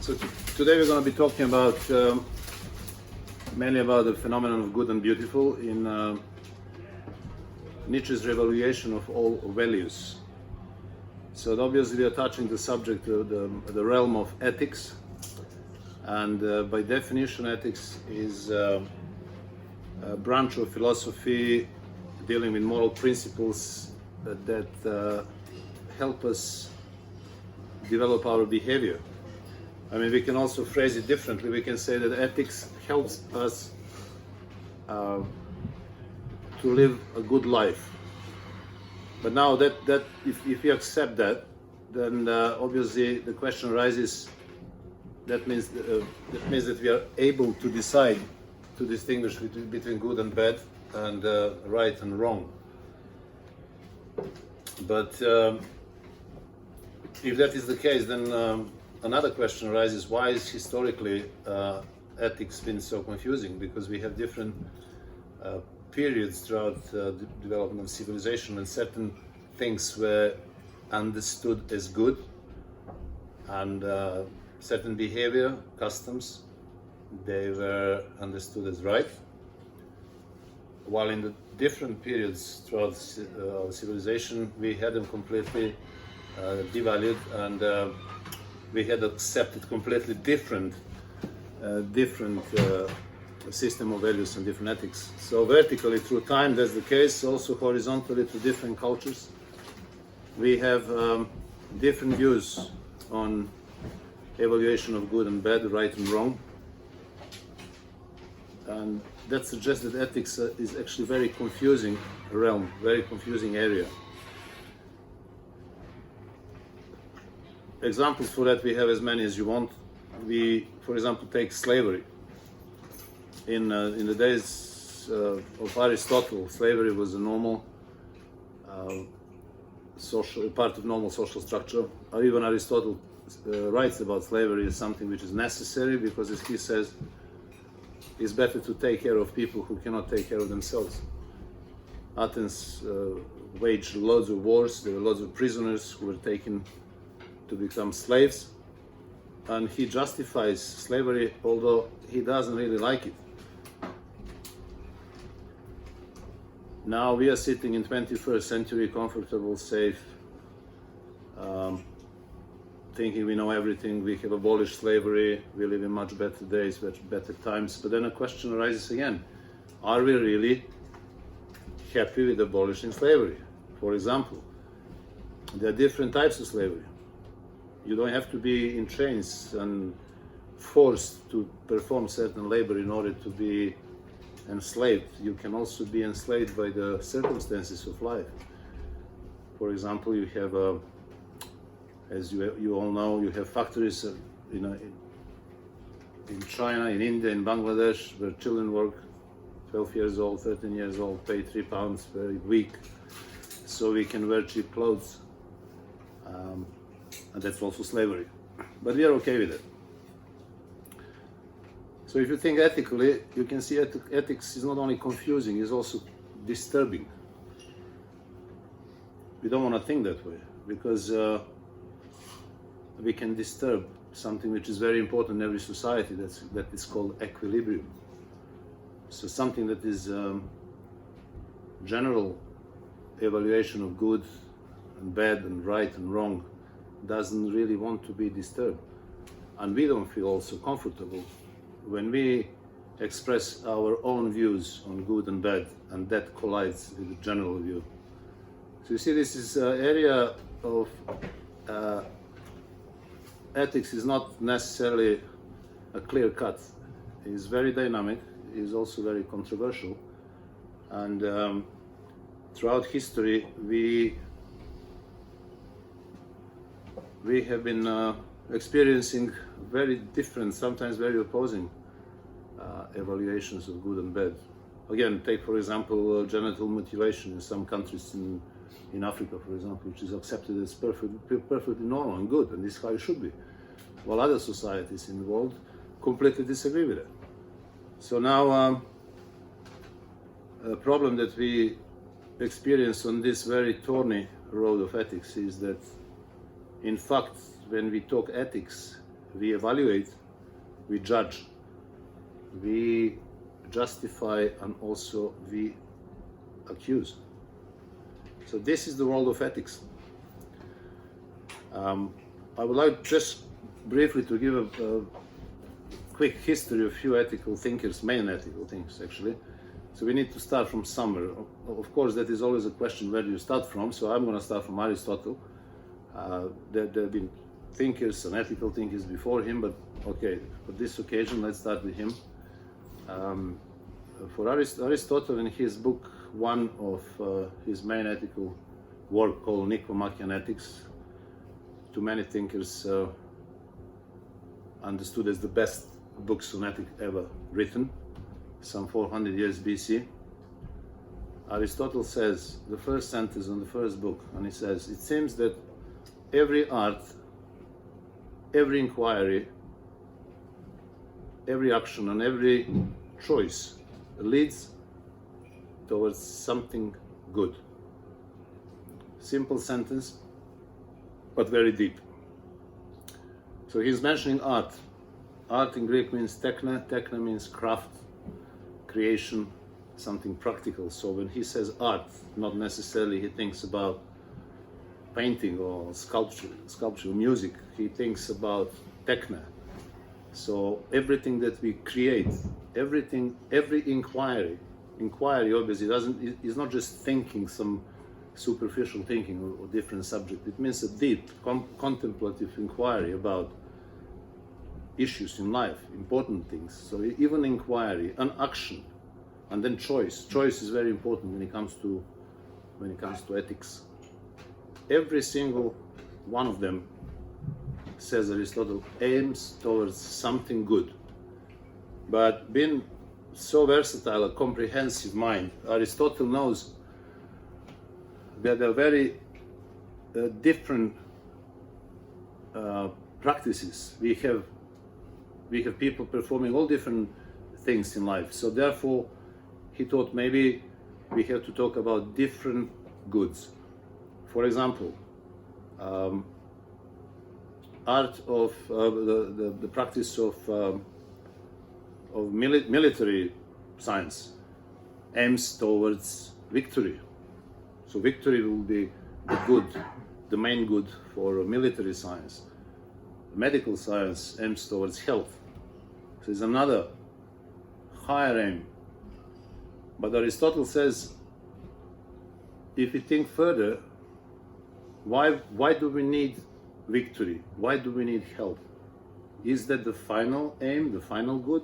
So today we're going to be talking about mainly about the phenomenon of good and beautiful in Nietzsche's Revaluation of all values. So obviously we are touching the subject of the realm of ethics, and by definition ethics is a branch of philosophy dealing with moral principles that help us develop our behavior. I mean, we can also phrase it differently. We can say that ethics helps us to live a good life. But now that if we accept that, then obviously the question arises. That means that we are able to decide to distinguish between good and bad, and right and wrong. But if that is the case, then another question arises: why is historically ethics been so confusing? Because we have different periods throughout the development of civilization when certain things were understood as good, and certain behavior, customs, they were understood as right, while in the different periods throughout our civilization we had them completely devalued, and we had accepted completely different system of values and different ethics. So vertically through time that's the case, also horizontally through different cultures we have different views on evaluation of good and bad, right and wrong, and that suggests that ethics is actually very confusing realm, very confusing area. Examples for that we have as many as you want. We, for example, take slavery. In the days of Aristotle, slavery was a normal social part of normal social structure. Or even Aristotle writes about slavery as something which is necessary, because, as he says, it's better to take care of people who cannot take care of themselves. Athens waged loads of wars. There were lots of prisoners who were taken to become slaves, and he justifies slavery, although he doesn't really like it. Now we are sitting in 21st century, comfortable, safe, thinking we know everything. We have abolished slavery, we live in much better days, much better times. But then a question arises again: are we really happy with abolishing slavery? For example, there are different types of slavery. You don't have to be in chains and forced to perform certain labor in order to be enslaved. You can also be enslaved by the circumstances of life. For example, you have, as you all know, you have factories in China, in India, in Bangladesh, where children work 12 years old, 13 years old, pay £3 per week, so we can wear cheap clothes. And that's also slavery. But we are okay with it. So if you think ethically, you can see ethics is not only confusing, it's also disturbing. We don't want to think that way, because we can disturb something which is very important in every society, that is called equilibrium. So something that is general evaluation of good and bad and right and wrong doesn't really want to be disturbed. And we don't feel also comfortable when we express our own views on good and bad, and that collides with the general view. So you see, this is an area of ethics is not necessarily a clear cut. It's very dynamic, it's also very controversial, and throughout history we have been experiencing very different, sometimes very opposing evaluations of good and bad. Again, take for example genital mutilation in some countries in Africa, for example, which is accepted as perfectly normal and good, and this is how it should be, while other societies in the world completely disagree with it. So now a problem that we experience on this very thorny road of ethics is that, in fact, when we talk ethics, we evaluate, we judge, we justify, and also we accuse. So this is the world of ethics. I would like just briefly to give a quick history of few ethical thinkers, main ethical thinkers actually. So we need to start from somewhere. Of course, that is always a question, where do you start from? So I'm going to start from Aristotle. There have been thinkers and ethical thinkers before him, but okay, for this occasion, let's start with him. For Aristotle, in his book, one of his main ethical work called Nicomachean Ethics, to many thinkers understood as the best books on ethics ever written, some 400 years BC. Aristotle says, the first sentence on the first book, and he says, it seems that every art, every inquiry, every action and every choice leads towards something good. Simple sentence, but very deep. So he's mentioning art. Art in Greek means techne. Techne means craft, creation, something practical. So when he says art, not necessarily he thinks about painting or sculpture, music. He thinks about techne. So everything that we create, every inquiry obviously is not just thinking some superficial thinking or different subject. It means a deep, contemplative inquiry about issues in life, important things. So even inquiry, an action, and then choice. Choice is very important when it comes to ethics. Every single one of them, says Aristotle, aims towards something good. But being so versatile, a comprehensive mind, Aristotle knows that there are very different practices. We have people performing all different things in life. So therefore, he thought maybe we have to talk about different goods. For example, art of the practice of military science aims towards victory. So victory will be the good, the main good for military science. Medical science aims towards health. So it's another higher aim. But Aristotle says, if we think further, why do we need victory? Why do we need health? Is that the final aim, the final good?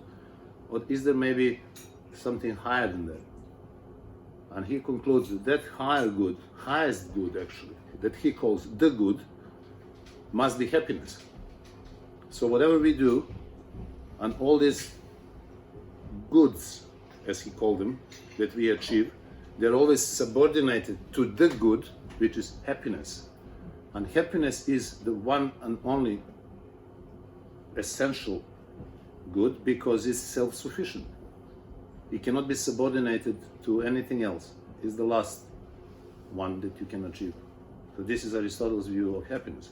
Or is there maybe something higher than that? And he concludes that higher good, highest good actually, that he calls the good, must be happiness. So whatever we do, and all these goods, as he called them, that we achieve, they're always subordinated to the good, which is happiness. And happiness is the one and only essential good, because it's self-sufficient. It cannot be subordinated to anything else. It's the last one that you can achieve. So this is Aristotle's view of happiness.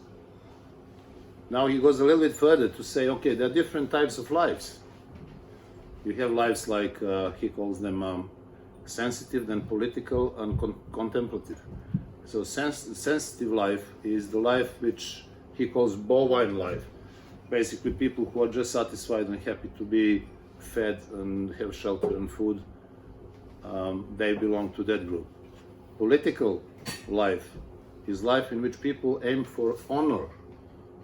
Now he goes a little bit further to say, okay, there are different types of lives. You have lives like, he calls them sensitive, then political, and contemplative. So sensitive life is the life which he calls bovine life. Basically people who are just satisfied and happy to be fed and have shelter and food, they belong to that group. Political life is life in which people aim for honor.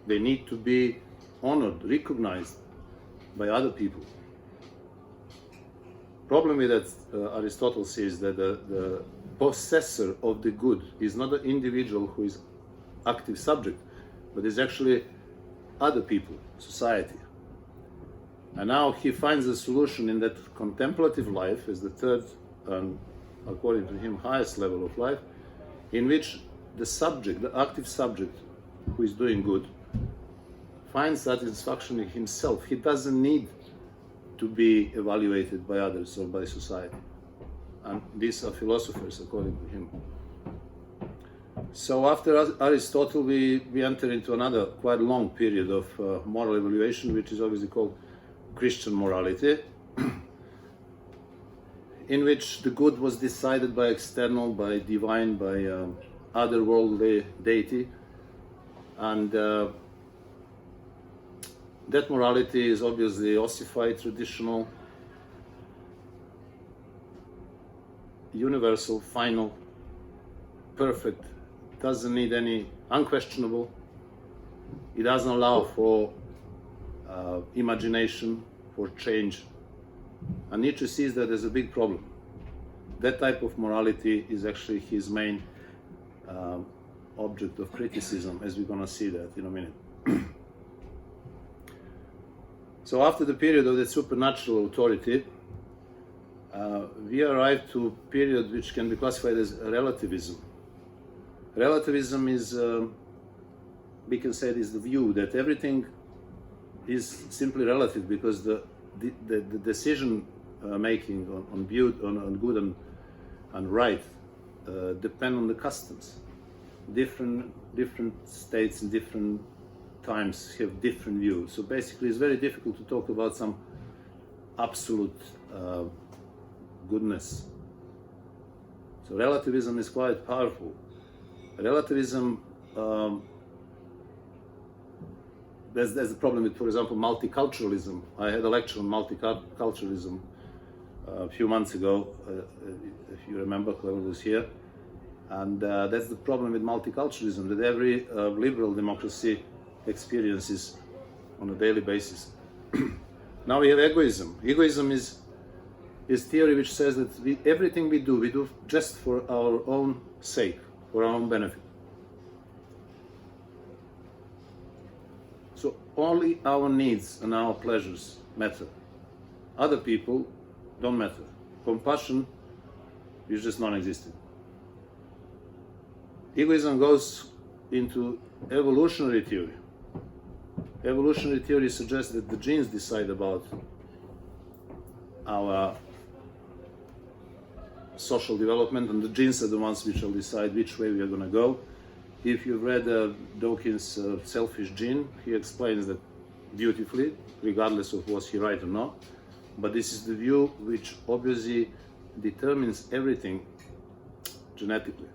They need to be honored, recognized by other people. Problem with that, Aristotle says that the possessor of the good is not the individual who is active subject, but is actually other people, society. And now he finds a solution in that contemplative life as the third and, according to him, highest level of life, in which the subject, the active subject who is doing good, finds satisfaction in himself. He doesn't need to be evaluated by others or by society. And these are philosophers, according to him. So after Aristotle, we enter into another quite long period of moral evaluation, which is obviously called Christian morality, in which the good was decided by external, by divine, by otherworldly deity, and that morality is obviously ossified, traditional, universal, final, perfect, doesn't need any unquestionable. It doesn't allow for imagination, for change. And Nietzsche sees that as a big problem. That type of morality is actually his main object of criticism, as we're going to see that in a minute. So after the period of the supernatural authority, we arrive to a period which can be classified as relativism. Relativism is, we can say, it is the view that everything is simply relative, because the decision making on good and right depend on the customs. Different states and different times have different views. So basically, it's very difficult to talk about some absolute goodness. So relativism is quite powerful. Relativism, there's the problem with, for example, multiculturalism. I had a lecture on multiculturalism a few months ago, if you remember, whoever was here. And that's the problem with multiculturalism, that every liberal democracy experiences on a daily basis. Now we have egoism. Egoism is theory which says that everything we do just for our own sake, for our own benefit. So only our needs and our pleasures matter. Other people don't matter. Compassion is just non-existent. Egoism goes into evolutionary theory. Evolutionary theory suggests that the genes decide about our social development, and the genes are the ones which will decide which way we are going to go. If you've read Dawkins' Selfish Gene, he explains that beautifully, regardless of was he right or not. But this is the view which obviously determines everything genetically.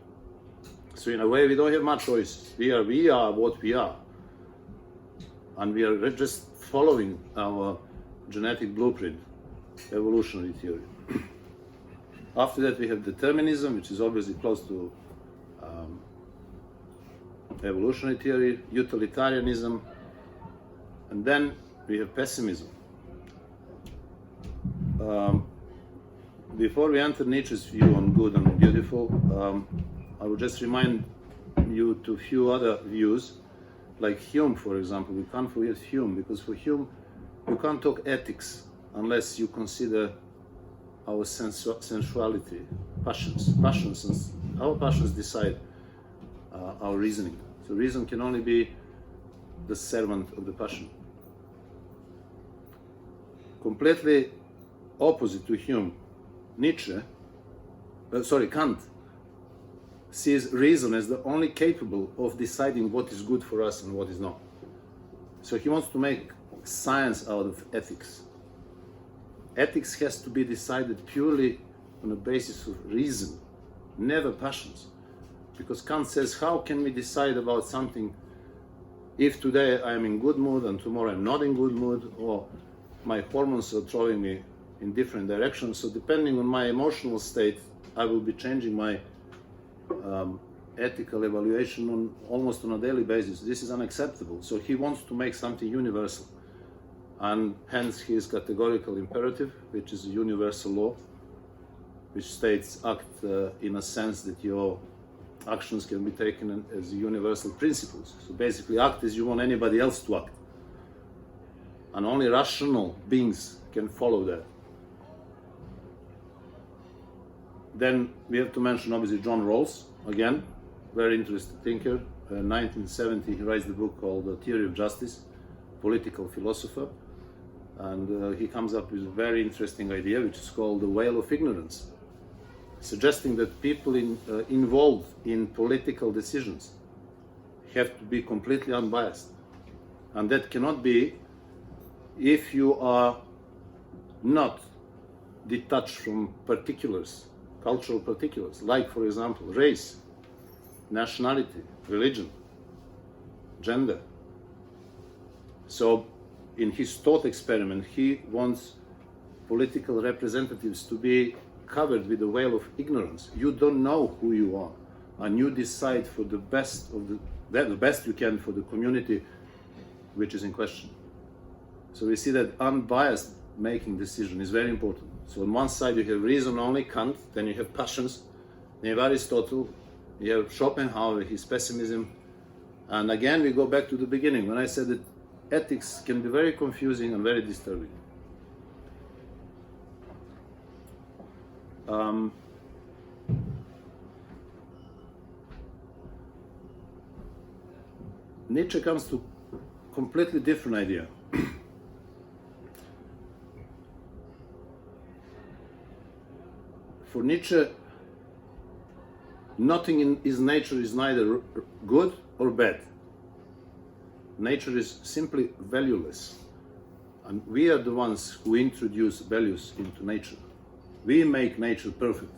So in a way, we don't have much choice. We are what we are. And we are just following our genetic blueprint, evolutionary theory. After that, we have determinism, which is obviously close to evolutionary theory, utilitarianism, and then we have pessimism. Before we enter Nietzsche's view on good and beautiful, I will just remind you to a few other views, like Hume, for example. We can't forget Hume, because for Hume, you can't talk ethics unless you consider our sensuality, passions. Our passions decide our reasoning. So reason can only be the servant of the passion. Completely opposite to Hume, Kant sees reason as the only capable of deciding what is good for us and what is not. So he wants to make science out of ethics. Ethics has to be decided purely on the basis of reason, never passions. Because Kant says, how can we decide about something if today I am in good mood and tomorrow I'm not in good mood, or my hormones are throwing me in different directions. So depending on my emotional state, I will be changing my ethical evaluation almost on a daily basis. This is unacceptable. So he wants to make something universal. And hence his categorical imperative, which is a universal law, which states act in a sense that your actions can be taken as universal principles. So basically act as you want anybody else to act. And only rational beings can follow that. Then we have to mention obviously John Rawls, again, very interesting thinker. In 1970 he writes the book called The Theory of Justice, political philosopher. And he comes up with a very interesting idea, which is called the veil of ignorance. suggesting that people involved in political decisions have to be completely unbiased. And that cannot be if you are not detached from particulars, cultural particulars, like, for example, race, nationality, religion, gender. So in his thought experiment, he wants political representatives to be covered with a veil of ignorance. You don't know who you are, and you decide for the best you can for the community which is in question. So we see that unbiased making decision is very important. So on one side you have reason only, Kant, then you have passions, then you have Aristotle, you have Schopenhauer, his pessimism, and again we go back to the beginning when I said that ethics can be very confusing and very disturbing. Nietzsche comes to a completely different idea. For Nietzsche, nothing in his nature is neither good or bad. Nature is simply valueless. And we are the ones who introduce values into nature. We make nature perfect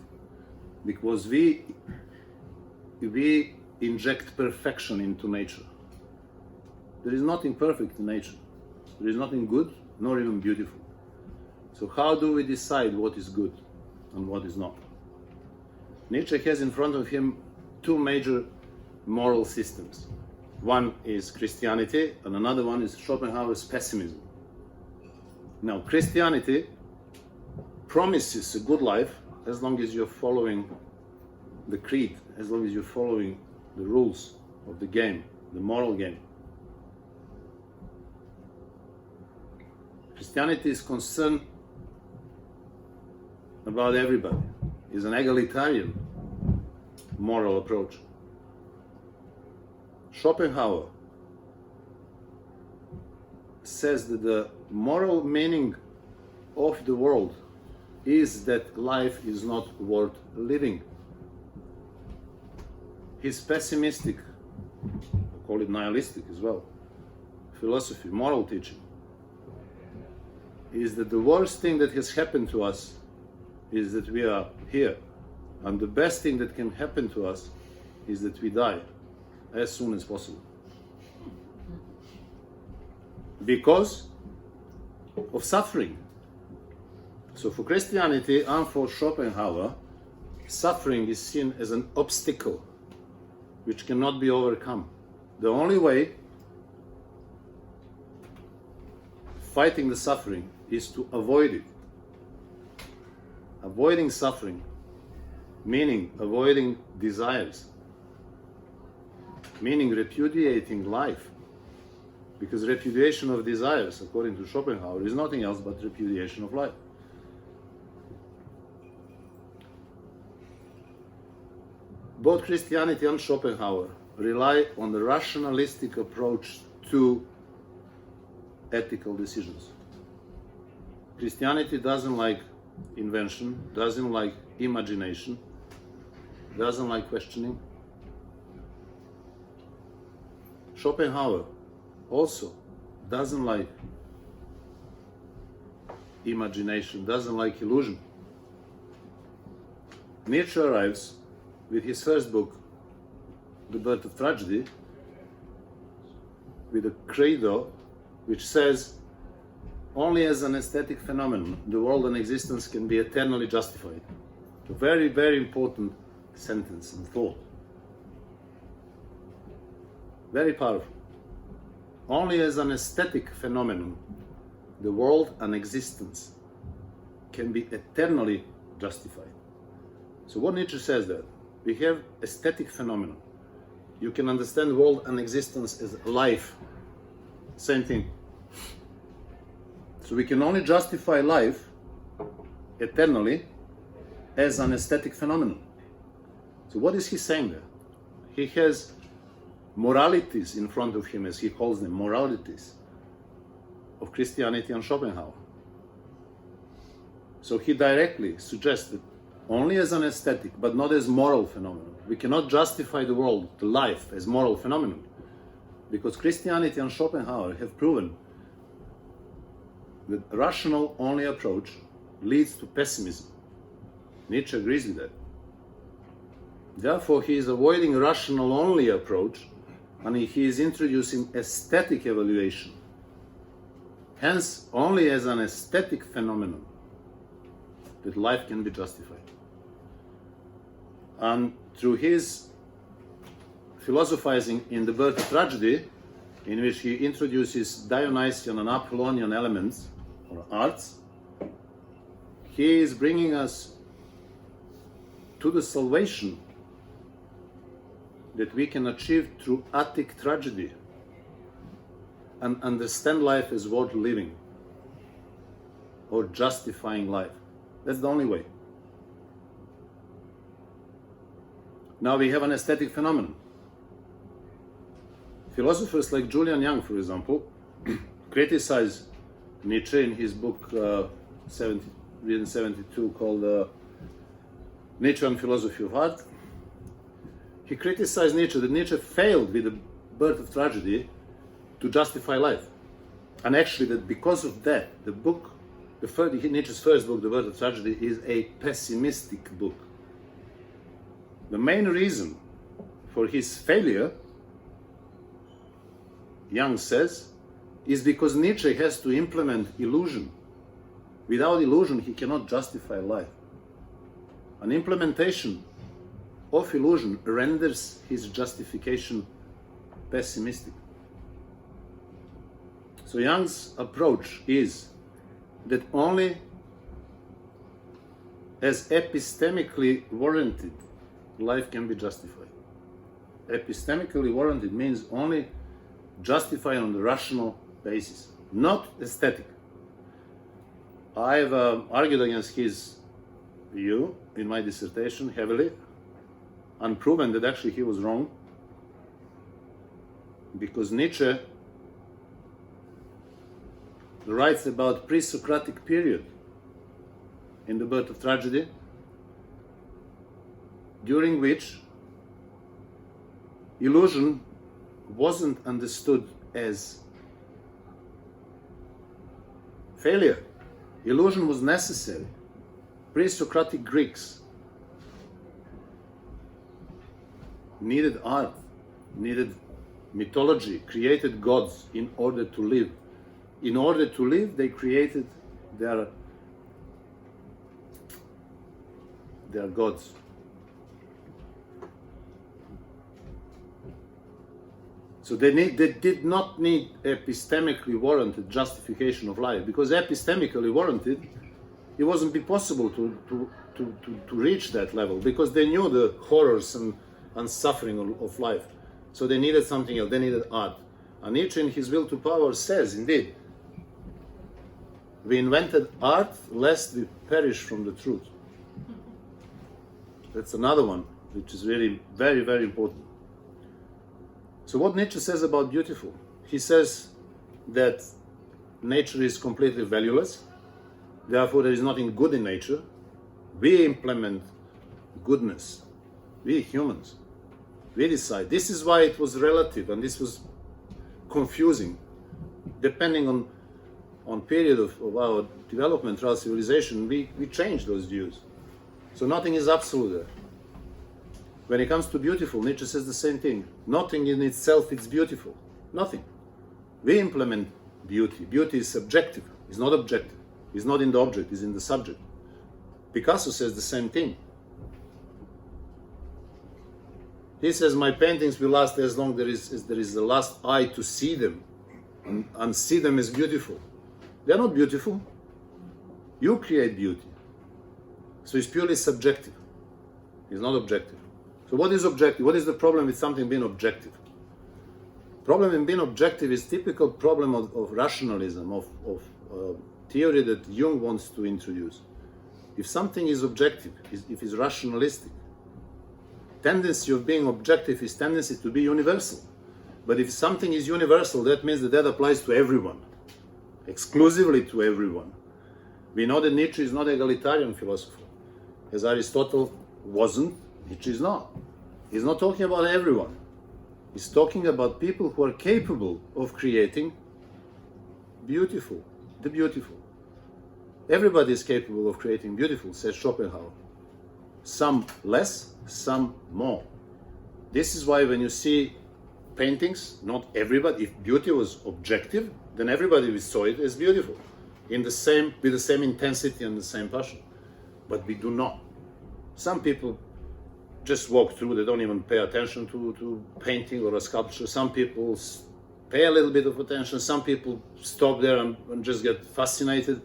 because we inject perfection into nature. There is nothing perfect in nature. There is nothing good, nor even beautiful. So how do we decide what is good and what is not? Nietzsche has in front of him two major moral systems. One is Christianity and another one is Schopenhauer's pessimism. Now, Christianity promises a good life as long as you're following the creed, as long as you're following the rules of the game, the moral game. Christianity is concerned about everybody. It's an egalitarian moral approach. Schopenhauer says that the moral meaning of the world is that life is not worth living. His pessimistic, I call it nihilistic as well, philosophy, moral teaching, is that the worst thing that has happened to us is that we are here. And the best thing that can happen to us is that we die as soon as possible. Because of suffering. So for Christianity and for Schopenhauer, suffering is seen as an obstacle which cannot be overcome. The only way fighting the suffering is to avoid it. Avoiding suffering, meaning avoiding desires, meaning repudiating life. Because repudiation of desires, according to Schopenhauer, is nothing else but repudiation of life. Both Christianity and Schopenhauer rely on the rationalistic approach to ethical decisions. Christianity doesn't like invention, doesn't like imagination, doesn't like questioning. Schopenhauer also doesn't like imagination, doesn't like illusion. Nietzsche arrives with his first book, The Birth of Tragedy, with a credo which says, only as an aesthetic phenomenon, the world and existence can be eternally justified. A very, very important sentence and thought. Very powerful. Only as an aesthetic phenomenon, the world and existence can be eternally justified. So what Nietzsche says that we have aesthetic phenomenon. You can understand world and existence as life. Same thing. So we can only justify life eternally as an aesthetic phenomenon. So what is he saying there? He has moralities in front of him, as he calls them, moralities of Christianity and Schopenhauer. So he directly suggests that only as an aesthetic, but not as moral phenomenon. We cannot justify the world, the life, as moral phenomenon, because Christianity and Schopenhauer have proven that rational only approach leads to pessimism. Nietzsche agrees with that. Therefore, he is avoiding rational only approach, and he is introducing aesthetic evaluation. Hence, only as an aesthetic phenomenon that life can be justified. And through his philosophizing in The Birth of Tragedy, in which he introduces Dionysian and Apollonian elements or arts, he is bringing us to the salvation that we can achieve through Attic tragedy and understand life as worth living or justifying life. That's the only way. Now we have an aesthetic phenomenon. Philosophers like Julian Young, for example, criticize Nietzsche in his book written in 1972 called Nietzsche and Philosophy of Art. He criticized Nietzsche that Nietzsche failed with The Birth of Tragedy to justify life. And actually that because of that, Nietzsche's first book, The Birth of Tragedy, is a pessimistic book. The main reason for his failure, Young says, is because Nietzsche has to implement illusion. Without illusion, he cannot justify life. An implementation of illusion renders his justification pessimistic. So Young's approach is that only as epistemically warranted life can be justified. Epistemically warranted means only justified on the rational basis, not aesthetic. I've argued against his view in my dissertation heavily and proven that actually he was wrong, because Nietzsche writes about pre-Socratic period in The Birth of Tragedy, during which illusion wasn't understood as failure. Illusion was necessary. Pre-Socratic Greeks needed art, needed mythology, created gods in order to live. In order to live, they created their gods. So they did not need epistemically warranted justification of life, because epistemically warranted, it wasn't be possible to reach that level, because they knew the horrors and suffering of life. So they needed something else, they needed art. And Nietzsche in his Will to Power says, indeed, we invented art lest we perish from the truth. That's another one, which is really very, very important. So what Nietzsche says about beautiful? He says that nature is completely valueless, therefore there is nothing good in nature. We implement goodness, we humans, we decide. This is why it was relative, and this was confusing. Depending on period of our development throughout civilization, we change those views. So nothing is absolute there. When it comes to beautiful, Nietzsche says the same thing. Nothing in itself is beautiful. Nothing. We implement beauty. Beauty is subjective. It's not objective. It's not in the object. It's in the subject. Picasso says the same thing. He says, my paintings will last as long as there is the last eye to see them and see them as beautiful. They're not beautiful. You create beauty. So it's purely subjective. It's not objective. So what is objective? What is the problem with something being objective? Problem in being objective is typical problem of rationalism, of theory that Jung wants to introduce. If something is objective, if it's rationalistic, tendency of being objective is tendency to be universal. But if something is universal, that means that applies to everyone, exclusively to everyone. We know that Nietzsche is not an egalitarian philosopher. as Aristotle wasn't, Nietzsche is not. He's not talking about everyone. He's talking about people who are capable of creating beautiful, the beautiful. Everybody is capable of creating beautiful, says Schopenhauer. Some less, some more. This is why when you see paintings, not everybody, if beauty was objective, then everybody saw it as beautiful, with the same intensity and the same passion. But we do not. Some people just walk through, they don't even pay attention to painting or a sculpture. Some people pay a little bit of attention, some people stop there and just get fascinated.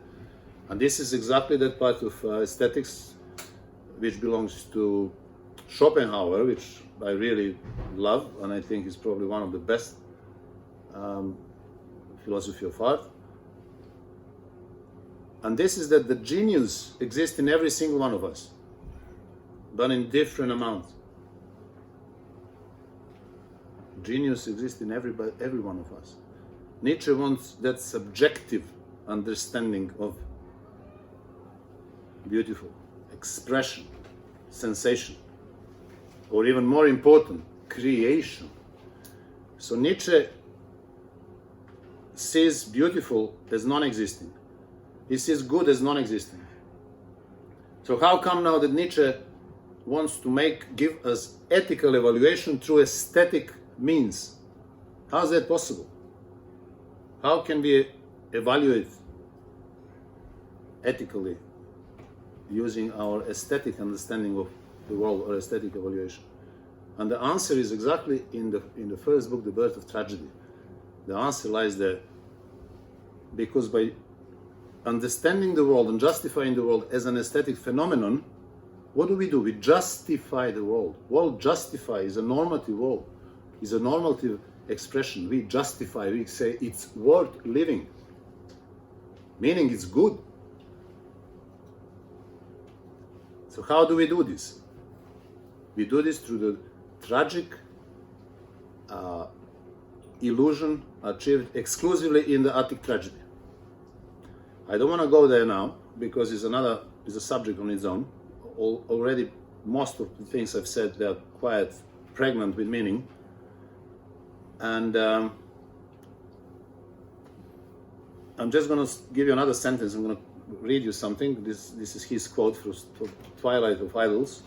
And this is exactly that part of aesthetics which belongs to Schopenhauer, which I really love, and I think is probably one of the best philosophy of art. And this is that the genius exists in every single one of us, but in different amounts. Genius exists in every one of us. Nietzsche wants that subjective understanding of beautiful expression, sensation, or even more important, creation. So Nietzsche sees beautiful as non-existing. He sees good as non-existing. So how come now that Nietzsche wants to give us ethical evaluation through aesthetic means? How is that possible? How can we evaluate ethically using our aesthetic understanding of the world, or aesthetic evaluation? And the answer is exactly in the first book, The Birth of Tragedy. The answer lies there. Because by understanding the world and justifying the world as an aesthetic phenomenon, what do? We justify the world. World justify is a normative world, is a normative expression. We justify, we say it's worth living, meaning it's good. So how do we do this? We do this through the tragic illusion achieved exclusively in the Attic tragedy. I don't want to go there now because it's a subject on its own. Already most of the things I've said, they're quite pregnant with meaning. And I'm just going to give you another sentence. I'm going to read you something. This is his quote from Twilight of Idols.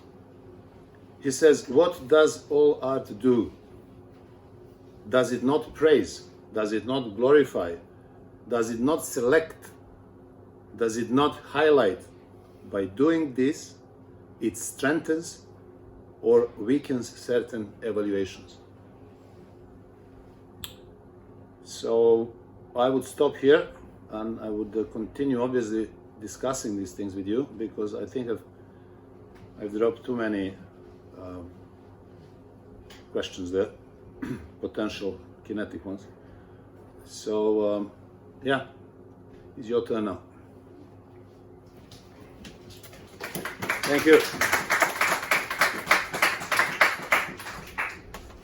He says, "What does all art do? Does it not praise? Does it not glorify? Does it not select? Does it not highlight? By doing this, it strengthens or weakens certain evaluations." So I would stop here, and I would continue obviously discussing these things with you, because I think I've dropped too many questions there, potential kinetic ones. So yeah, it's your turn now. Thank you.